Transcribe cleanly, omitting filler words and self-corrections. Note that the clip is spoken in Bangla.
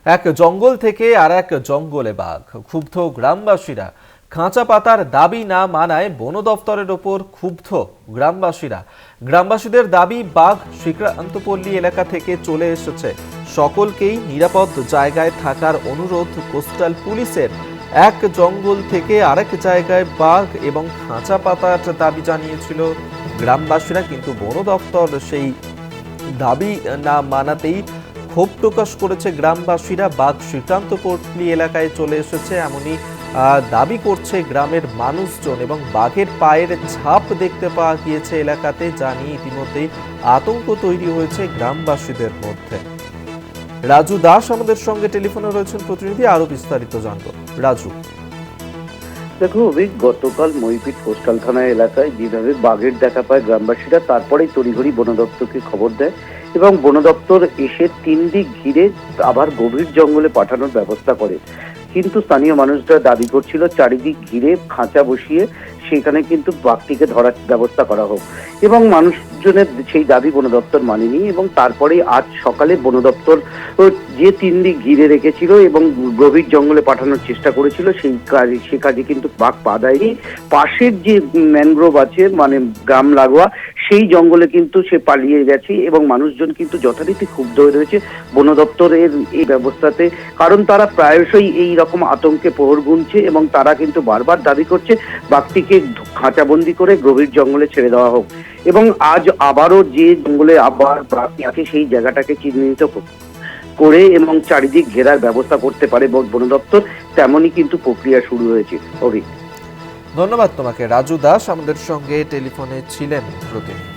এক জঙ্গল থেকে আর এক জঙ্গলে বাঘ, ক্ষুব্ধ গ্রামবাসীরা। খাঁচা পাতার দাবি না মানায় বন দপ্তরের ওপর ক্ষুব্ধ গ্রামবাসীরা। গ্রামবাসীদের দাবি, বাঘ শ্রীকান্তপল্লী এলাকা থেকে চলে এসেছে, সকলকেই নিরাপদ জায়গায় থাকার অনুরোধ কোস্টাল পুলিশের। এক জঙ্গল থেকে আরেক জায়গায় বাঘ এবং খাঁচা পাতার দাবি জানিয়েছিল গ্রামবাসীরা, কিন্তু বন দপ্তর সেই দাবি না মানাতেই ক্ষোভ প্রকাশ করেছে গ্রামবাসীরা। বাঘ শ্রীকান্তপল্লী এলাকায় চলে এসেছে এমনই দাবি করছে গ্রামের মানুষজন, এবং বাঘের পায়ের ছাপ দেখতে পাওয়া গিয়েছে এলাকাতে, যা নিয়ে ইতিমধ্যেই আতঙ্ক তৈরি হয়েছে গ্রামবাসীদের মধ্যে। রাজু দাস আমাদের সঙ্গে টেলিফোনে রয়েছেন প্রতিনিধি, আরো বিস্তারিত জানবো। রাজু, দেখো গতকাল মইপিট কোস্টাল থানা এলাকায় যেভাবে বাঘের দেখা পায় গ্রামবাসীরা, তারপরেই তড়িঘড়ি বন দপ্তরকে খবর দেয় এবং বন দপ্তর এসে 3 দিক ঘিরে আবার গভীর জঙ্গলে পাঠানোর ব্যবস্থা করে। কিন্তু স্থানীয় মানুষরা দাবি করছিল চারিদিক ঘিরে খাঁচা বসিয়ে সেখানে কিন্তু বাঘটিকে ধরার ব্যবস্থা করা হোক, এবং মানুষজনের সেই দাবি বন দপ্তর মানেনি। এবং তারপরে আজ সকালে বন দপ্তর যে 3 দিক ঘিরে রেখেছিল এবং গভীর জঙ্গলে পাঠানোর চেষ্টা করেছিল, সে কাজে কিন্তু বাঘ পা দেয়নি। পাশের যে ম্যানগ্রোভ আছে, মানে গ্রাম লাগোয়া, সেই জঙ্গলে কিন্তু সে পালিয়ে গেছে, এবং মানুষজন কিন্তু যথারীতি ক্ষুব্ধ হয়ে রয়েছে বন দপ্তরের এই ব্যবস্থাতে। কারণ তারা প্রায়শই এই রকম আতঙ্কে প্রহর গুনছে এবং তারা কিন্তু বারবার দাবি করছে বাঘটিকে খাঁচাবন্দি করে গভীর জঙ্গলে ছেড়ে দেওয়া হোক, এবং আজ আবারও যে জঙ্গলে আবার বাঘটি আছে সেই জায়গাটাকে চিহ্নিত করে এবং চারিদিক ঘেরার ব্যবস্থা করতে পারে বন দপ্তর, তেমনই কিন্তু প্রক্রিয়া শুরু হয়েছে। ধন্যবাদ তোমাকে। রাজু দাস আমাদের সঙ্গে টেলিফোনে ছিলেন প্রতিনিধি।